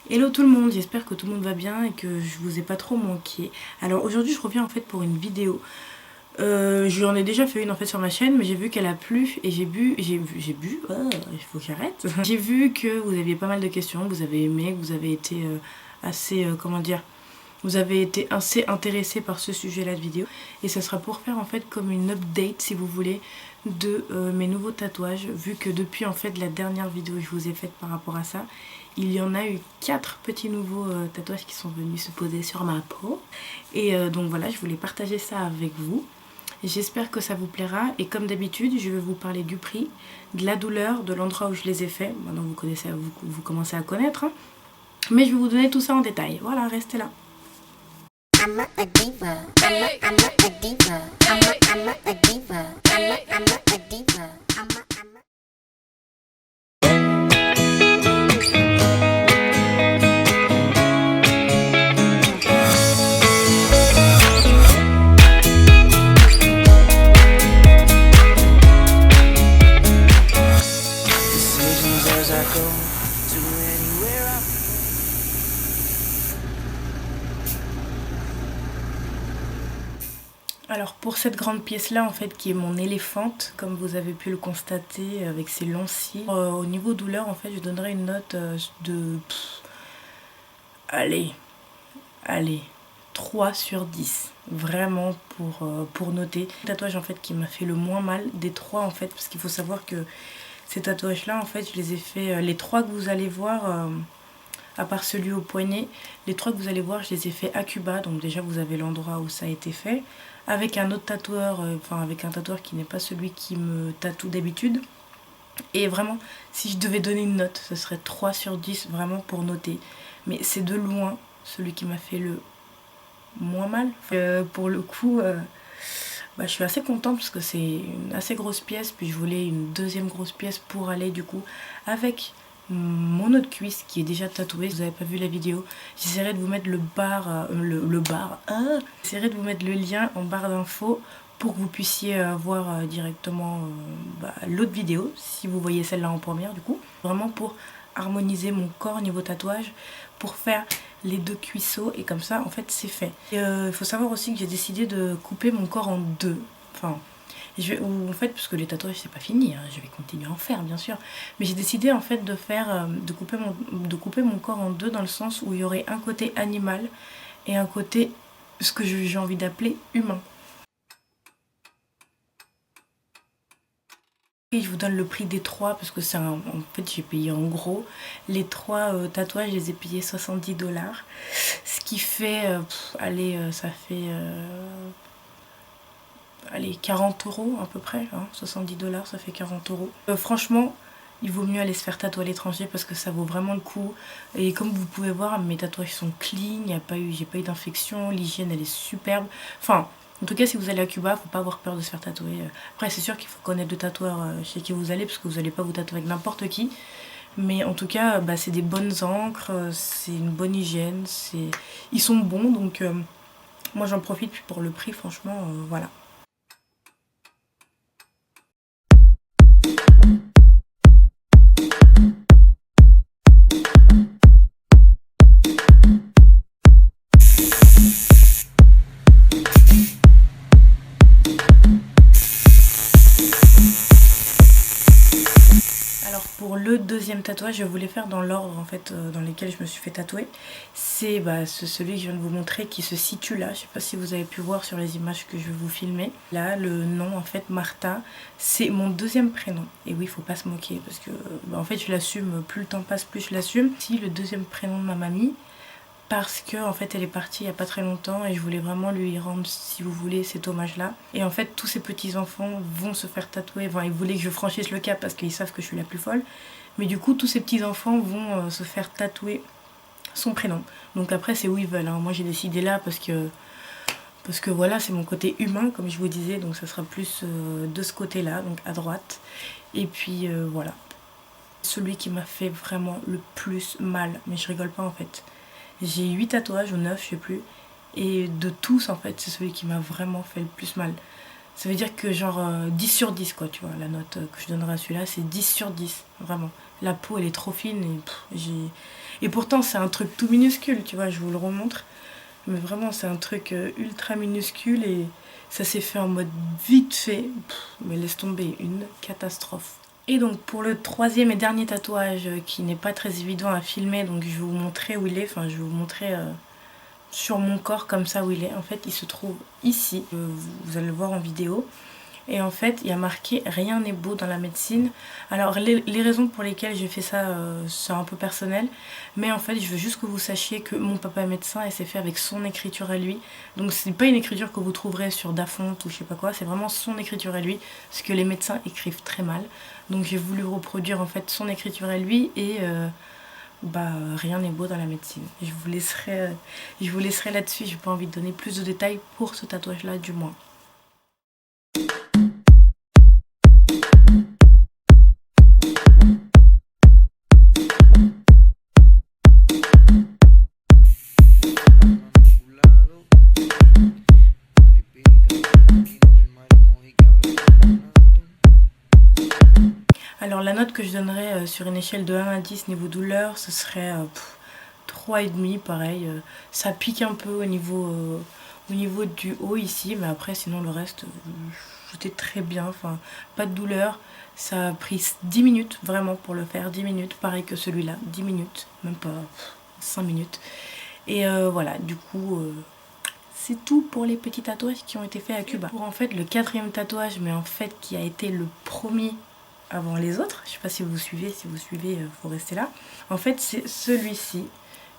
Hello tout le monde, j'espère que tout le monde va bien et que je vous ai pas trop manqué. Alors aujourd'hui je reviens en fait pour une vidéo. J'en ai déjà fait une en fait sur ma chaîne, mais j'ai vu qu'elle a plu et il faut que j'arrête. J'ai vu que vous aviez pas mal de questions, que vous avez aimé, que vous avez été assez, comment dire, vous avez été assez intéressé par ce sujet-là de vidéo. Et ça sera pour faire en fait comme une update si vous voulez de mes nouveaux tatouages. Vu que depuis en fait la dernière vidéo que je vous ai faite par rapport à ça, il y en a eu 4 petits nouveaux tatouages qui sont venus se poser sur ma peau. Et donc voilà, je voulais partager ça avec vous. J'espère que ça vous plaira et comme d'habitude je vais vous parler du prix, de la douleur, de l'endroit où je les ai faits. Maintenant vous connaissez, vous commencez à connaître, hein. Mais je vais vous donner tout ça en détail. Voilà, restez là. I'm a diva. I'm a diva. I'm a diva. I'm a diva. Alors pour cette grande pièce là en fait qui est mon éléphante, comme vous avez pu le constater avec ses longs cils, au niveau douleur en fait je donnerais une note de allez 3 sur 10 vraiment pour noter. Le tatouage en fait qui m'a fait le moins mal des 3 en fait, parce qu'il faut savoir que ces tatouages là en fait je les ai fait, les 3 que vous allez voir à part celui au poignet, les 3 que vous allez voir je les ai fait à Cuba, donc déjà vous avez l'endroit où ça a été fait, avec un autre tatoueur, enfin avec un tatoueur qui n'est pas celui qui me tatoue d'habitude. Et vraiment, si je devais donner une note, ce serait 3 sur 10 vraiment pour noter. Mais c'est de loin celui qui m'a fait le moins mal. Pour le coup, je suis assez contente parce que c'est une assez grosse pièce. Puis je voulais une deuxième grosse pièce pour aller du coup avec mon autre cuisse qui est déjà tatouée. Si vous n'avez pas vu la vidéo, j'essaierai de vous mettre j'essaierai de vous mettre le lien en barre d'infos pour que vous puissiez voir directement l'autre vidéo, si vous voyez celle-là en première du coup. Vraiment pour harmoniser mon corps niveau tatouage, pour faire les 2 cuisseaux, et comme ça en fait c'est fait. Il faut savoir aussi que j'ai décidé de couper mon corps en 2. Enfin, en fait, parce que les tatouages c'est pas fini, hein, je vais continuer à en faire bien sûr, mais j'ai décidé en fait de couper mon corps en 2 dans le sens où il y aurait un côté animal et un côté, ce que j'ai envie d'appeler humain. Et je vous donne le prix des 3 parce que c'est en fait j'ai payé en gros. Les 3 tatouages, je les ai payés 70 $. Ce qui fait, ça fait allez, 40 € à peu près, hein, 70 $, ça fait 40 €. Franchement, il vaut mieux aller se faire tatouer à l'étranger parce que ça vaut vraiment le coup. Et comme vous pouvez voir, mes tatouages sont clean, j'ai pas eu d'infection, l'hygiène elle est superbe. Enfin, en tout cas, si vous allez à Cuba, faut pas avoir peur de se faire tatouer. Après, c'est sûr qu'il faut connaître le tatoueur chez qui vous allez, parce que vous allez pas vous tatouer avec n'importe qui. Mais en tout cas, c'est des bonnes encres, c'est une bonne hygiène, ils sont bons, donc moi j'en profite. Puis pour le prix, franchement, voilà. Alors pour le deuxième tatouage, je voulais faire dans l'ordre en fait dans lequel je me suis fait tatouer. C'est celui que je viens de vous montrer qui se situe là. Je sais pas si vous avez pu voir sur les images que je vais vous filmer. Là, le nom en fait Martha, c'est mon deuxième prénom. Et oui, il faut pas se moquer parce que en fait je l'assume, plus le temps passe plus je l'assume. Si le deuxième prénom de ma mamie, parce que en fait elle est partie il y a pas très longtemps et je voulais vraiment lui rendre, si vous voulez, cet hommage là. Et en fait tous ces petits enfants vont se faire tatouer, enfin ils voulaient que je franchisse le cap parce qu'ils savent que je suis la plus folle, mais du coup tous ces petits enfants vont se faire tatouer son prénom. Donc après c'est où ils veulent, hein. Moi j'ai décidé là parce que voilà, c'est mon côté humain comme je vous disais, donc ça sera plus de ce côté là, donc à droite. Et puis voilà, celui qui m'a fait vraiment le plus mal, mais je rigole pas en fait. J'ai 8 tatouages ou 9, je sais plus. Et de tous, en fait, c'est celui qui m'a vraiment fait le plus mal. Ça veut dire que genre 10 sur 10 quoi, tu vois, la note que je donnerai à celui-là, c'est 10 sur 10, vraiment. La peau elle est trop fine et et pourtant c'est un truc tout minuscule, tu vois, je vous le remontre. Mais vraiment c'est un truc ultra minuscule et ça s'est fait en mode vite fait. Mais laisse tomber, une catastrophe. Et donc pour le troisième et dernier tatouage qui n'est pas très évident à filmer, donc je vais vous montrer où il est, enfin je vais vous montrer sur mon corps comme ça où il est. En fait il se trouve ici, vous allez le voir en vidéo. Et en fait, il y a marqué rien n'est beau dans la médecine. Alors, les raisons pour lesquelles j'ai fait ça, c'est un peu personnel. Mais en fait, je veux juste que vous sachiez que mon papa est médecin et c'est fait avec son écriture à lui. Donc, c'est pas une écriture que vous trouverez sur Dafont ou je sais pas quoi. C'est vraiment son écriture à lui. Parce que les médecins écrivent très mal. Donc, j'ai voulu reproduire en fait son écriture à lui et. Rien n'est beau dans la médecine. Je vous laisserai là-dessus. J'ai pas envie de donner plus de détails pour ce tatouage-là, du moins. Alors la note que je donnerais sur une échelle de 1 à 10 niveau douleur, ce serait 3,5 pareil. Ça pique un peu au niveau du haut ici, mais après sinon le reste, j'étais très bien, enfin pas de douleur. Ça a pris 10 minutes vraiment pour le faire, 10 minutes, pareil que celui-là, 10 minutes, même pas 5 minutes. Et voilà, du coup... c'est tout pour les petits tatouages qui ont été faits à Cuba. Pour en fait le quatrième tatouage, mais en fait qui a été le premier avant les autres, je sais pas si vous suivez, faut rester là. En fait c'est celui-ci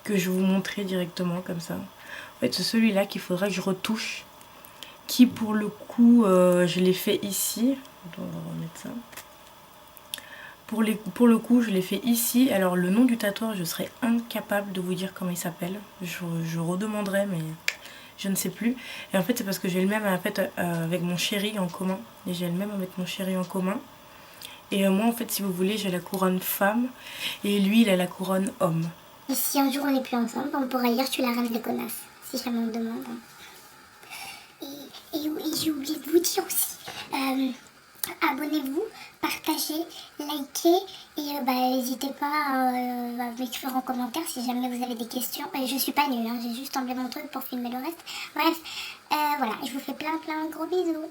que je vais vous montrer directement comme ça. En fait c'est celui-là qu'il faudra que je retouche, qui pour le coup je l'ai fait ici. On va remettre ça. Pour le coup je l'ai fait ici. Alors le nom du tatoueur je serais incapable de vous dire comment il s'appelle. Je redemanderai mais je ne sais plus. Et en fait c'est parce que j'ai le même en fait, avec mon chéri en commun. Et j'ai le même avec mon chéri en commun. Et moi en fait si vous voulez j'ai la couronne femme et lui il a la couronne homme. Et si un jour on n'est plus ensemble, on pourra dire tu la reine de connasse, si jamais on me demande. Et oui, j'ai oublié de vous dire aussi, abonnez-vous, partagez, likez et n'hésitez pas à m'écrire en commentaire si jamais vous avez des questions. Je suis pas nulle, hein, j'ai juste enlevé mon truc pour filmer le reste. Bref, voilà, je vous fais plein gros bisous.